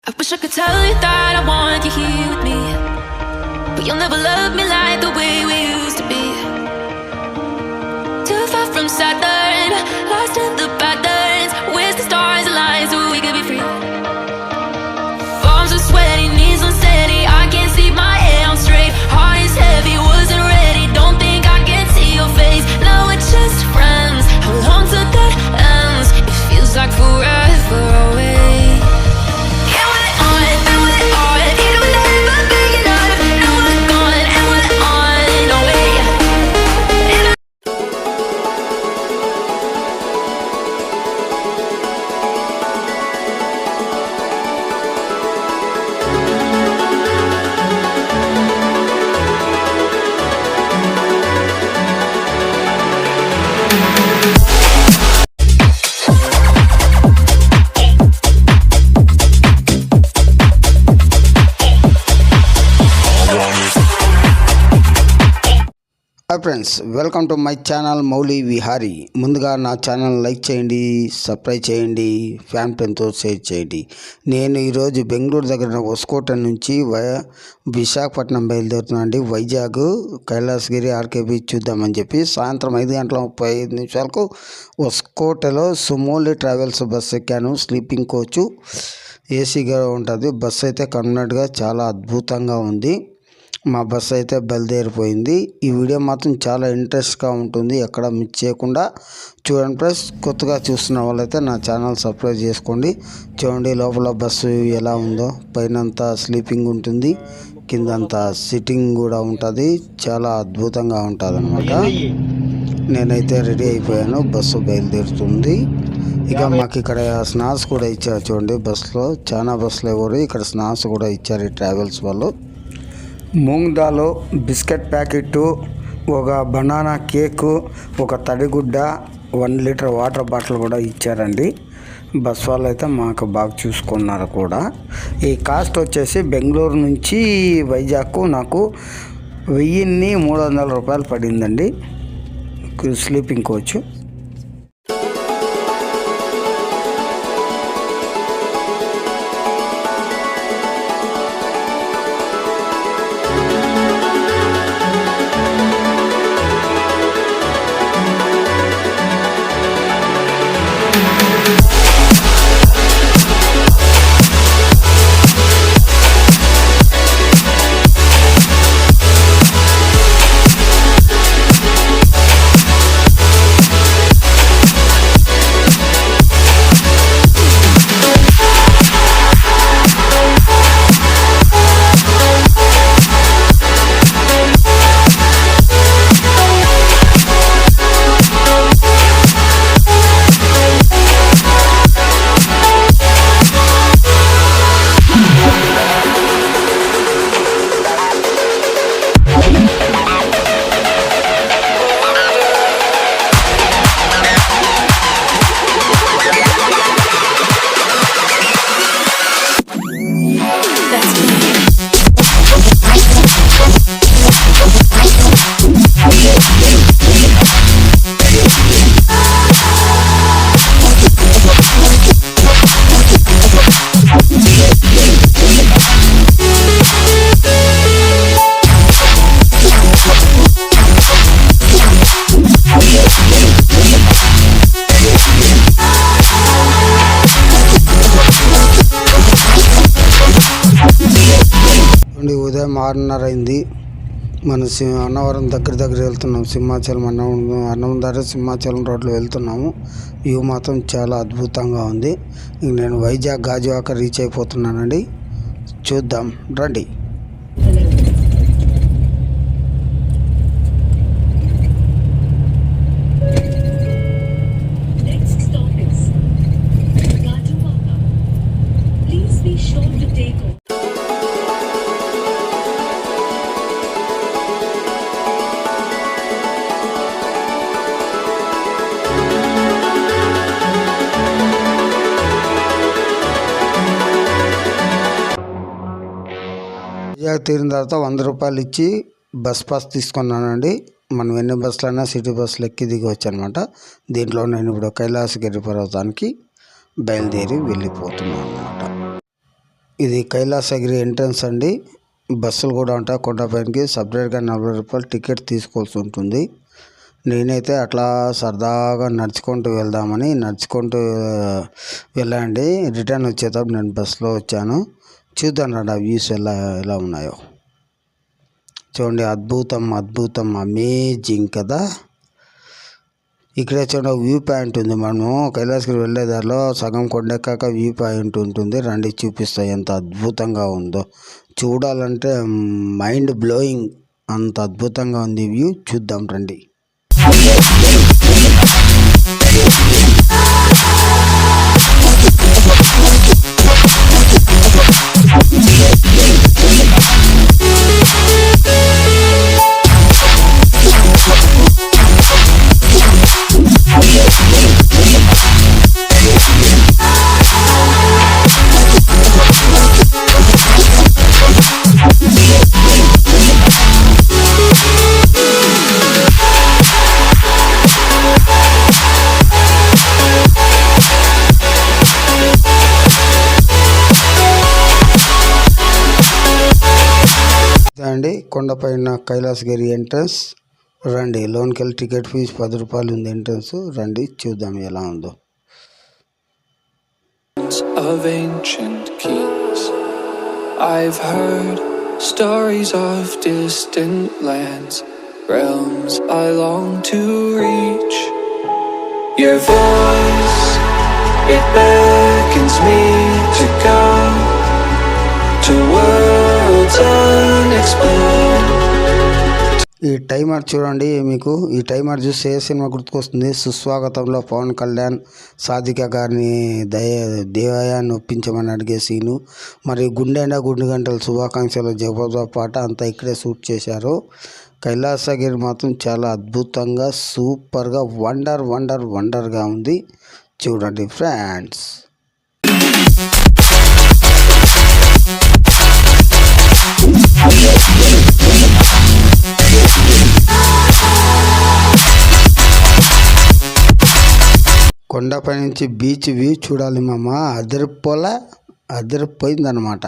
I wish I could tell you that I want you here with me, but you'll never love me like the way we used to be. Too far from Saturn, lost in the patterns. Where's the stars align so we could be free? Palms are sweaty, knees unsteady. I can't see my head on straight. Heart is heavy, wasn't ready. Don't think I can see your face. Now we're just friends. Hold on to that ends. It feels like forever away. Hi friends, welcome to my channel Mouli Vihari. ముందుగా నా channel like చేయండి, subscribe చేయండి, fan పెన్తో share చేయండి. నేను ఈరోజు బెంగళూరు దగ్గర హొస్కోట నుంచి విశాఖపట్నం బయలుదేరుతున్నా అండి. వైజాగ్ కైలాసగిరి ఆర్కే బీచ్ చూద్దామని చెప్పి సాయంత్రం 5:35 హొస్కోటలో సుమోలి ట్రావెల్స్ బస్ ఎక్కాను. స్లీపింగ్ కోచ్, ఏసీగా ఉంటుంది. బస్సు అయితే కన్వీనెంట్గా చాలా అద్భుతంగా ఉంది. మా బస్సు అయితే బయలుదేరిపోయింది. ఈ వీడియో మాత్రం చాలా ఇంట్రెస్ట్గా ఉంటుంది, ఎక్కడ మిస్ చేయకుండా చూడండి ఫ్రెండ్స్. కొత్తగా చూస్తున్న వాళ్ళైతే నా ఛానల్ సబ్స్క్రైబ్ చేసుకోండి. చూడండి లోపల బస్సు ఎలా ఉందో. పైనంతా స్లీపింగ్ ఉంటుంది, కిందంతా సిట్టింగ్ కూడా ఉంటుంది. చాలా అద్భుతంగా ఉంటుంది అన్నమాట. నేనైతే రెడీ అయిపోయాను, బస్సు బయలుదేరుతుంది. ఇక మాకు ఇక్కడ స్నాక్స్ కూడా ఇచ్చారు చూడండి. బస్సులో చాలా బస్సులు ఎవరు ఇక్కడ స్నాక్స్ కూడా ఇచ్చారు ఈ ట్రావెల్స్ వాళ్ళు. మూంగ్ దాల్, బిస్కెట్ ప్యాకెట్టు, ఒక బనానా కేకు, ఒక తడిగుడ్డ, 1 లీటర్ వాటర్ బాటిల్ కూడా ఇచ్చారండి. బస్ వాళ్ళు అయితే మాకు బాగా చూసుకున్నారు కూడా. ఈ కాస్ట్ వచ్చేసి బెంగళూరు నుంచి వైజాగ్కు నాకు 1300 రూపాయలు పడిందండి స్లీపింగ్ కోచ్. ఉదయం 6:30 అయింది. మన అన్నవరం దగ్గర వెళ్తున్నాం. సింహాచలం అన్నవరం సింహాచలం రోడ్లో వెళ్తున్నాము. వ్యూ మాత్రం చాలా అద్భుతంగా ఉంది. నేను వైజాగ్ గాజువాక రీచ్ అయిపోతున్నానండి. చూద్దాం రండి. వైజాగ్ తీరిన తర్వాత 100 రూపాయలు ఇచ్చి బస్ పాస్ తీసుకున్నానండి. మనం ఎన్ని బస్సులైనా సిటీ బస్సులు ఎక్కి దిగవచ్చు అనమాట. దీంట్లో నేను ఇప్పుడు కైలాసగిరి పర్వతానికి బయలుదేరి వెళ్ళిపోతున్నాను అనమాట. ఇది కైలాసగిరి ఎంట్రన్స్ అండి. బస్సులు కూడా ఉంటాయి కొండపైనకి. సపరేట్గా 40 రూపాయలు టికెట్ తీసుకోవాల్సి ఉంటుంది. నేనైతే అట్లా సరదాగా నడుచుకుంటూ వెళ్దామని నడుచుకుంటూ వెళ్ళండి. రిటర్న్ వచ్చేటప్పుడు నేను బస్సులో వచ్చాను. చూద్దాం రండి ఆ వ్యూస్ ఎలా ఉన్నాయో చూడండి. అద్భుతం అమేజింగ్ కదా. ఇక్కడే చూడండి వ్యూ పాయింట్ ఉంది. మనము కైలాసగిరి వెళ్ళే దారిలో సగం కొండెక్కాక వ్యూ పాయింట్ ఉంటుంది. రండి చూపిస్తాయి ఎంత అద్భుతంగా ఉందో. చూడాలంటే మైండ్ బ్లోయింగ్, అంత అద్భుతంగా ఉంది వ్యూ. చూద్దాం రండి. అండి కొండపైన కైలాసగిరి ఎంట్రన్స్. రండి లోనికి వెళ్ళి టికెట్ ఫీజు 10 రూపాయలు ఉంది ఎంట్రన్స్. రండి చూద్దాం ఎలా ఉందో. Of ancient kings, I've heard stories of distant lands, realms I long to reach. Your voice, it beckons me to go to worlds unexplored. ఈ టైమర్ చూడండి. మీకు ఈ టైమర్ చూస్తే ఏ సినిమా గుర్తుకొస్తుంది? సుస్వాగతంలో పవన్ కళ్యాణ్ సాధిక గారిని దేవాయాన్ని ఒప్పించమని అడిగే సీను, మరి గుండెండా గుండె గంటల శుభాకాంక్షల జబర్దస్త్ పాట అంతా ఇక్కడే షూట్ చేశారు. కైలాసగిరి మాత్రం చాలా అద్భుతంగా సూపర్గా వండర్గా ఉంది. చూడండి ఫ్రెండ్స్. కొండపై నుంచి బీచ్ వ్యూ చూడాలి మామ. అదిరిపోయిందనమాట.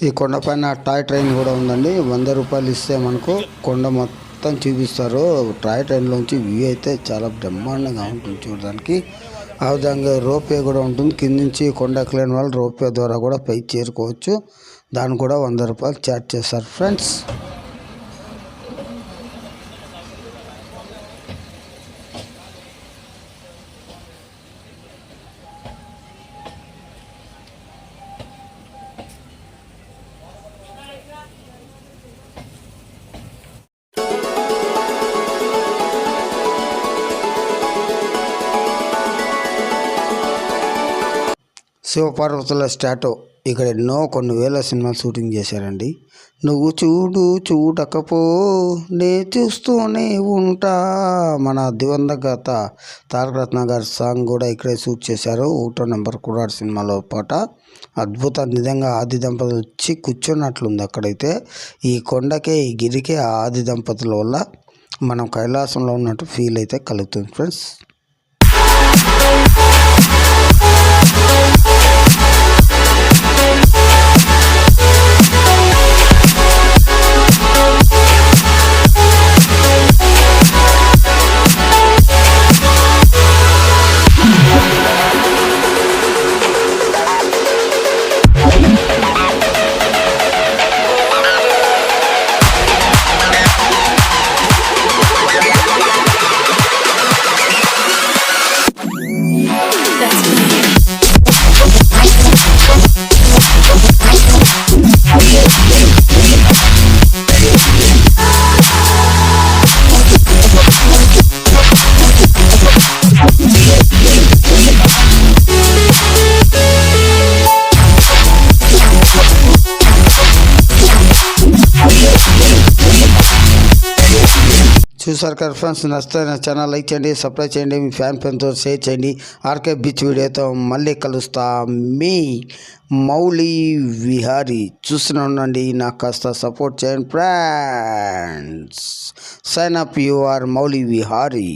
ఈ కొండపైన టాయ్ ట్రైన్ కూడా ఉందండి. 100 రూపాయలు ఇస్తే మనకు కొండ మొత్తం చూపిస్తారు. టాయ్ ట్రైన్లోంచి వ్యూ అయితే చాలా బ్రహ్మాండంగా ఉంటుంది చూడడానికి. ఆ విధంగా రోప్వే కూడా ఉంటుంది. కింద నుంచి కొండ ఎక్కలేని వాళ్ళు రోప్వే ద్వారా కూడా పై చేరుకోవచ్చు. దాన్ని కూడా 100 రూపాయలు ఛార్జ్ చేస్తారు ఫ్రెండ్స్. శివపార్వతుల స్టాటూ ఇక్కడ కొన్ని వేల సినిమాలు షూటింగ్ చేశారండి. నువ్వు చూడకపో నే చూస్తూనే ఉంటా, మన దివంగత తారక రత్న గారి సాంగ్ కూడా ఇక్కడే షూట్ చేశారు. 1వ నెంబర్ కుర్రాడు సినిమాలో పాట. అద్భుతం. నిజంగా ఆది దంపతులు వచ్చి కూర్చున్నట్లుంది అక్కడైతే. ఈ కొండకే ఈ గిరికే ఆది దంపతుల వల్ల మనం కైలాసంలో ఉన్నట్టు ఫీల్ అయితే కలుగుతుంది ఫ్రెండ్స్. చూసారు కదా ఫ్రెండ్స్, నచ్చితే నా ఛానల్ లైక్ చేయండి, సబ్స్క్రైబ్ చేయండి, మీ ఫ్యాన్ ఫ్రెండ్తో షేర్ చేయండి. ఆర్కే బీచ్ వీడియోతో మళ్ళీ కలుస్తా. మీ మౌలి విహారీ. చూస్తూనే ఉండండి, నాకు కాస్త సపోర్ట్ చేయండి friends. Sign up, you are Mouli Vihari.